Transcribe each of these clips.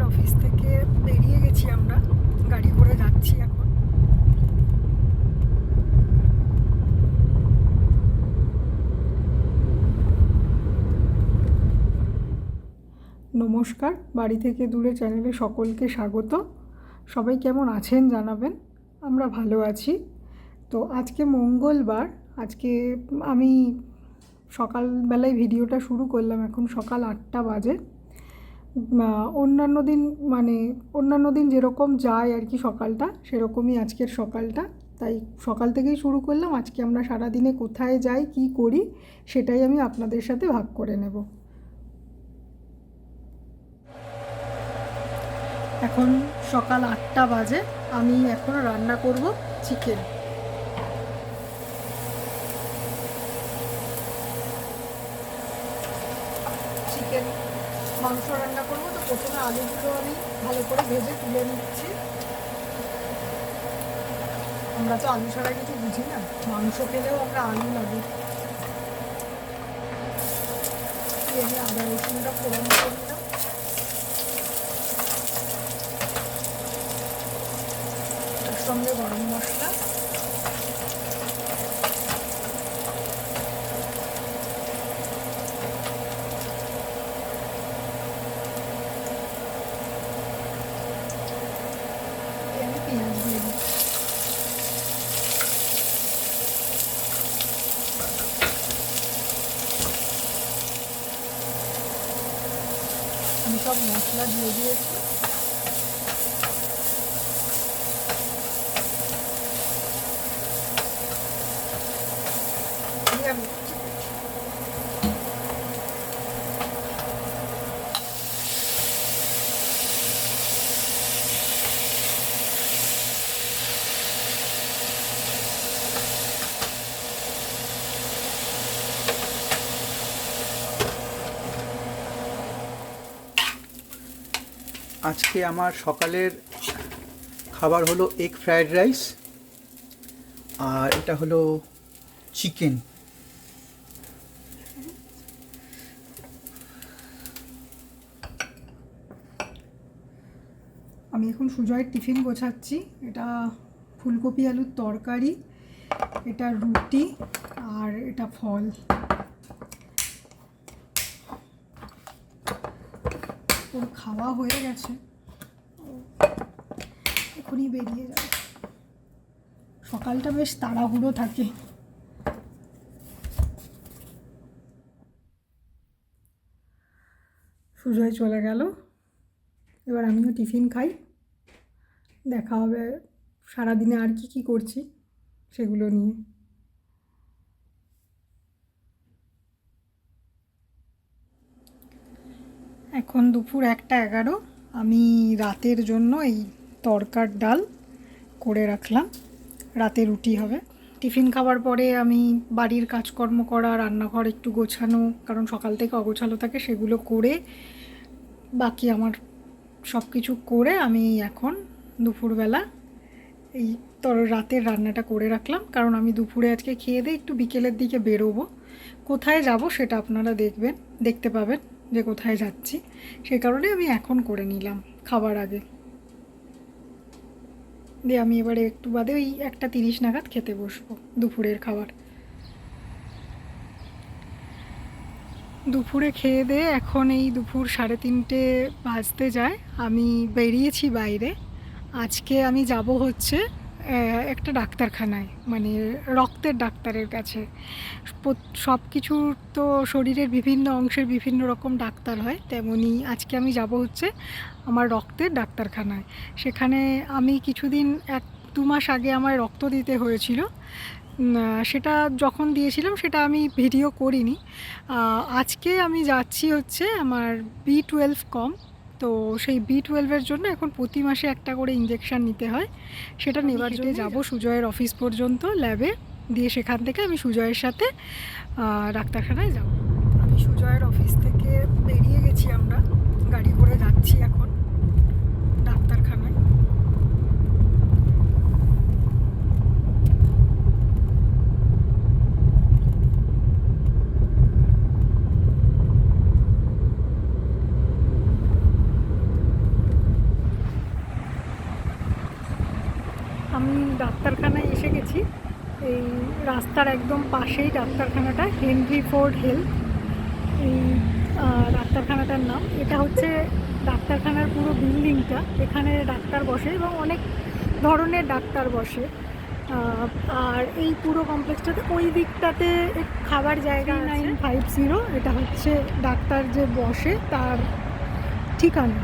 Office থেকে বেরিয়ে গেছি, আমরা গাড়ি করে যাচ্ছি এখন। নমস্কার, বাড়ি থেকে দূরে চ্যানেলে সকলকে স্বাগত। সবাই কেমন আছেন জানাবেন। আমরা ভালো আছি। তো আজকে মঙ্গলবার, আজকে আমি সকালবেলায় ভিডিওটা শুরু করলাম, এখন সকাল 8টা বাজে। অন্যান্য দিন যেরকম যায় আর কি সকালটা, সেরকমই আজকের সকালটা। তাই সকাল থেকেই শুরু করলাম। আজকে আমরা সারাদিনে কোথায় যাই, কি করি, সেটাই আমি আপনাদের সাথে ভাগ করে নেব। এখন সকাল 8টা বাজে, আমি এখন রান্না করব চিকেন। মাংস রান্না করবো, তো প্রথমে আলুগুলো আমি ভালো করে ভেজে তুলে নিচ্ছি। আমরা তো আলু ছাড়া কিছু বুঝি না, মাংস খেলেও আমরা আলু লাগে। আমি আদা রসুনটা ফোড়ন করে নিলাম, তার সঙ্গে গরম মশলা, আমি পেঁয়াজ দিয়ে দিই। আমি সব মশলা দিয়ে দিয়েছি। আজকে আমার সকালের খাবার হলো এগ ফ্রায়েড রাইস, আর এটা হলো চিকেন। আমি এখন সুজয়ের টিফিন গোছাচ্ছি। এটা ফুলকপি আলুর তরকারি, এটা রুটি, আর এটা ফল। ওর খাওয়া হয়ে গেছে, এখনই বেরিয়ে যাবে। সকালটা বেশ তাড়াহুড়ো থাকে। সুজয় চলে গেল, এবার আমিও টিফিন খাই। দেখা হবে সারাদিনে আর কি করছি সেগুলো নিয়ে। এখন দুপুর 1:11, আমি রাতের জন্য এই তরকার ডাল করে রাখলাম, রাতে রুটি হবে। টিফিন খাওয়ার পরে আমি বাড়ির কাজকর্ম করা, রান্নাঘর একটু গোছানো, কারণ সকাল থেকে অগোছালো থাকে, সেগুলো করে বাকি আমার সব কিছু করে আমি এখন দুপুরবেলা এই রাতের রান্নাটা করে রাখলাম। কারণ আমি দুপুরে আজকে খেয়ে দিয়ে একটু বিকেলের দিকে বেরোবো। কোথায় যাব সেটা আপনারা দেখতে পাবেন যে কোথায় যাচ্ছি, সে কারণে আমি এখন করে নিলাম খাবার আগে। দিয়ে আমি এবারে একটু বাদে ওই 1:30 নাগাদ খেতে বসবো দুপুরের খাবার। দুপুরে খেয়ে দিয়ে এখন এই দুপুর 3:30 বাজতে যায়, আমি বেরিয়েছি বাইরে। আজকে আমি যাব হচ্ছে একটা ডাক্তারখানায়, মানে রক্তের ডাক্তারের কাছে। সব কিছুর তো শরীরের বিভিন্ন অংশের বিভিন্ন রকম ডাক্তার হয়, তেমনি আজকে আমি যাব হচ্ছে আমার রক্তের ডাক্তারখানায়। সেখানে আমি কিছুদিন 1-2 মাস আগে আমার রক্ত দিতে হয়েছিল। সেটা যখন দিয়েছিলাম সেটা আমি ভিডিও করিনি। আজকে আমি যাচ্ছি হচ্ছে আমার B12 কম, তো সেই B12-এর জন্য এখন প্রতি মাসে একটা করে ইঞ্জেকশান নিতে হয়। সেটা নেবার জন্য যাব সুজয়ের অফিস পর্যন্ত ল্যাবে, দিয়ে সেখান থেকে আমি সুজয়ের সাথে ডাক্তারখানায় যাব। আমি সুজয়ের অফিস থেকে বেরিয়ে গেছি, আমরা গাড়ি করে যাচ্ছি এখন ডাক্তারখানায়। ডাক্তারখানায় এসে গেছি। এই রাস্তার একদম পাশেই ডাক্তারখানাটা, হেনরি ফোর্ড হেলথ এই ডাক্তারখানাটার নাম। এটা হচ্ছে ডাক্তারখানার পুরো বিল্ডিংটা। এখানে ডাক্তার বসে এবং অনেক ধরনের ডাক্তার বসে। আর এই পুরো কমপ্লেক্সটাতে ওই দিকটাতে খাবার জায়গা 950, এটা হচ্ছে ডাক্তার যে বসে তার ঠিকানা,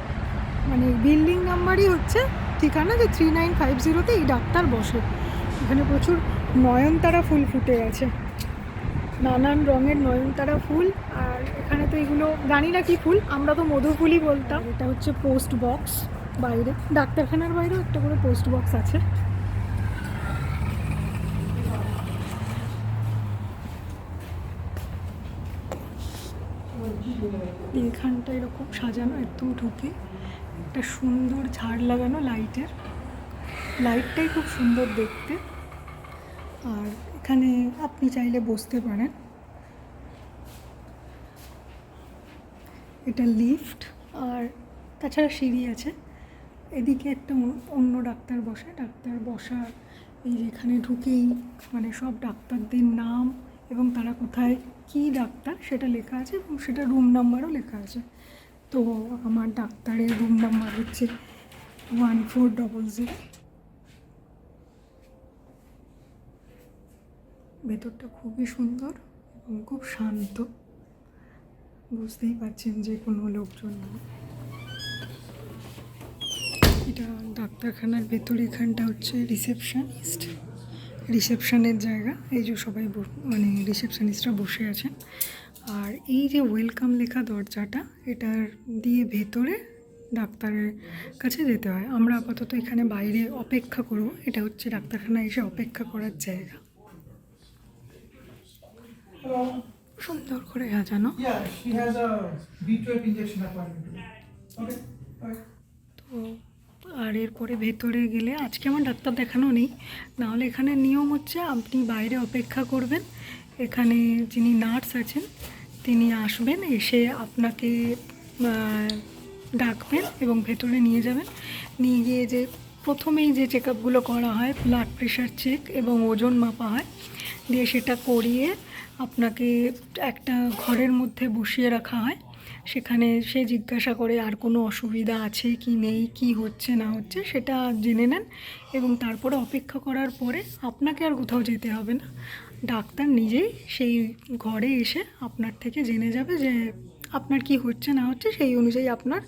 মানে বিল্ডিং নাম্বারই হচ্ছে ঠিকানা, যে 3950-তে এই ডাক্তার বসে। এখানে প্রচুর নয়নতারা ফুল ফুটে আছে, নানান রঙের নয়নতারা ফুল। আর এখানে তো এগুলো জানি না কি ফুল, আমরা তো মধু ফুলই বলতাম। এটা হচ্ছে পোস্ট বক্স, বাইরে ডাক্তারখানার বাইরেও একটা করে পোস্ট বক্স আছে। এখানটা এরকম সাজানো, একদম ঢুকে একটা সুন্দর ঝাড় লাগানো লাইটটাই খুব সুন্দর দেখতে। আর এখানে আপনি চাইলে বসতে পারেন। এটা লিফট, আর তাছাড়া সিঁড়ি আছে। এদিকে একটা অন্য ডাক্তার বসে, ডাক্তার বসার এই যেখানে ঢুকেই মানে সব ডাক্তারদের নাম এবং তারা কোথায় কী ডাক্তার সেটা লেখা আছে, এবং সেটা রুম নাম্বারও লেখা আছে। তো আমার ডাক্তারের রুম নাম্বার হচ্ছে 1400। ভেতরটা খুবই সুন্দর এবং খুব শান্ত, বুঝতেই পারছেন যে কোনো লোকজন নেই। এটা ডাক্তারখানার ভেতরে, এখানটা হচ্ছে রিসেপশনের জায়গা। এই যে সবাই মানে রিসেপশনিস্টরা বসে আছেন। আর এই যে ওয়েলকাম লেখা দরজাটা, এটার দিয়ে ভেতরে ডাক্তারের কাছে যেতে হয়। আমরা আপাতত এখানে বাইরে অপেক্ষা করব। এটা হচ্ছে ডাক্তারখানায় এসে অপেক্ষা করার জায়গা। সুন্দর করে সাজানো। তো আর এরপরে ভেতরে গেলে, আজকে আমার ডাক্তার দেখানো নেই, নাহলে এখানে নিয়ম হচ্ছে আপনি বাইরে অপেক্ষা করবেন। এখানে যিনি নার্স আছেন তিনি আসবেন, এসে আপনাকে ডাকবেন এবং ভেতরে নিয়ে যাবেন। নিয়ে গিয়ে যে প্রথমেই যে চেক আপগুলো করা হয়, ব্লাড প্রেশার চেক এবং ওজন মাপা হয়, দিয়ে সেটা করিয়ে আপনাকে একটা ঘরের মধ্যে বসিয়ে রাখা হয়। সেখানে সে জিজ্ঞাসা করে আর কোনো অসুবিধা আছে কি নেই, কি হচ্ছে না হচ্ছে সেটা জেনে নেন, এবং তারপরে অপেক্ষা করার পরে আপনাকে আর কোথাও যেতে হবে না। ডাক্তার নিজেই সেই ঘরে এসে আপনার থেকে জেনে যাবে যে আপনার কি হচ্ছে না হচ্ছে, সেই অনুযায়ী আপনার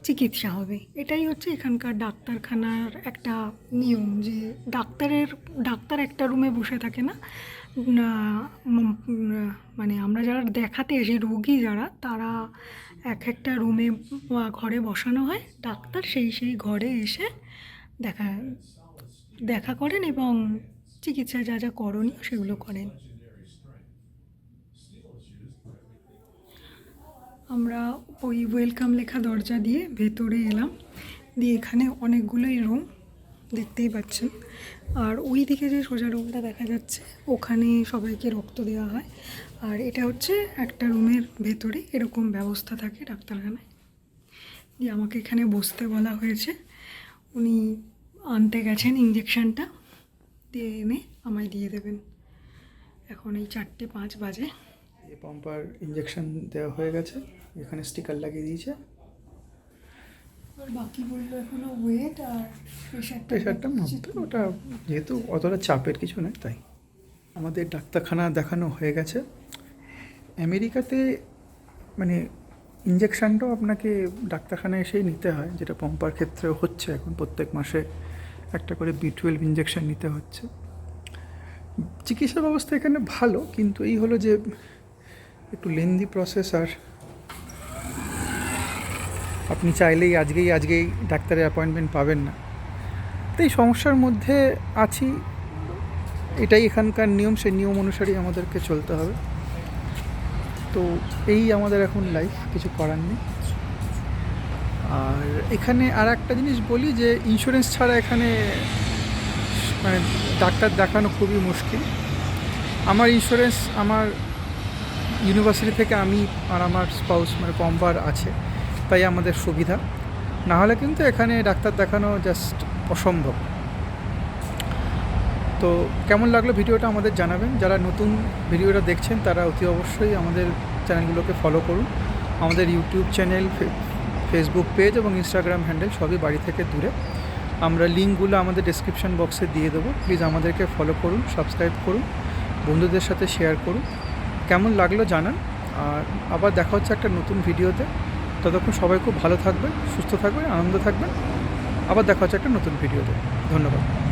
চিকিৎসা হবে। এটাই হচ্ছে এখানকার ডাক্তারখানার একটা নিয়ম, যে ডাক্তার একটা রুমে বসে থাকে না। মানে আমরা যারা দেখাতে এসে রোগী যারা, তারা একটা রুমে ঘরে বসানো হয়, ডাক্তার সেই ঘরে এসে দেখা করেন এবং চিকিৎসা যা যা করণীয় সেগুলো করেন। আমরা ওই ওয়েলকাম লেখা দরজা দিয়ে ভেতরে এলাম, দিয়ে এখানে অনেকগুলোই রুম দেখতেই পাচ্ছেন। আর ওই দিকে যে সোজা রুমটা দেখা যাচ্ছে, ওখানে সবাইকে রক্ত দেওয়া হয়। আর এটা হচ্ছে একটা রুমের ভেতরে এরকম ব্যবস্থা থাকে ডাক্তারখানায়। দিয়ে আমাকে এখানে বসতে বলা হয়েছে। উনি আনতে গেছেন ইঞ্জেকশনটা, দিয়ে এনে আমায় দিয়ে দেবেন। এখন এই 4:05 বাজে। এই পাম্পার ইঞ্জেকশন দেওয়া হয়ে গেছে, এখানে স্টিকার লাগিয়ে দিয়েছে। আর বাকি বললো এখনো ওয়েট আর প্রেশারটা মাপতে, ওটা যেহেতু অতটা চাপের কিছু নয় তাই। আমাদের ডাক্তারখানা দেখানো হয়ে গেছে। আমেরিকাতে মানে ইঞ্জেকশানটাও আপনাকে ডাক্তারখানায় এসেই নিতে হয়, যেটা পাম্পার ক্ষেত্রেও হচ্ছে। এখন প্রত্যেক মাসে একটা করে B12 ইঞ্জেকশন নিতে হচ্ছে। চিকিৎসা ব্যবস্থা এখানে ভালো, কিন্তু এই হলো যে একটু লেন্দি প্রসেস। আর আপনি চাইলেই আজকেই ডাক্তারের অ্যাপয়েন্টমেন্ট পাবেন না। তো এই সমস্যার মধ্যে আছি, এটাই এখানকার নিয়ম। সেই নিয়ম অনুসারেই আমাদেরকে চলতে হবে। তো এই আমাদের এখন লাইফ, কিছু করার নেই। আর এখানে আর একটা জিনিস বলি, যে ইন্স্যুরেন্স ছাড়া এখানে মানে ডাক্তার দেখানো খুবই মুশকিল। আমার ইন্স্যুরেন্স আমার ইউনিভার্সিটি থেকে আমি আর আমার স্পাউস মানে পাম্পার আছে, তাই আমাদের সুবিধা। না হলে কিন্তু এখানে ডাক্তার দেখানো জাস্ট অসম্ভব। তো কেমন লাগলো ভিডিওটা আমাদের জানাবেন। যারা নতুন ভিডিওটা দেখছেন তারা অতি অবশ্যই আমাদের চ্যানেলগুলোকে ফলো করুন। আমাদের ইউটিউব চ্যানেল, ফেসবুক পেজ এবং ইনস্টাগ্রাম হ্যান্ডেল সবই বাড়ি থেকে দূরে। আমরা লিঙ্কগুলো আমাদের ডেসক্রিপশন বক্সে দিয়ে দেবো। প্লিজ আমাদেরকে ফলো করুন, সাবস্ক্রাইব করুন, বন্ধুদের সাথে শেয়ার করুন। কেমন লাগলো জানান। আর আবার দেখা হচ্ছে একটা নতুন ভিডিওতে। ততক্ষণ সবাই খুব ভালো থাকবেন, সুস্থ থাকবেন, আনন্দ থাকবেন। আবার দেখা হচ্ছে একটা নতুন ভিডিওতে। ধন্যবাদ।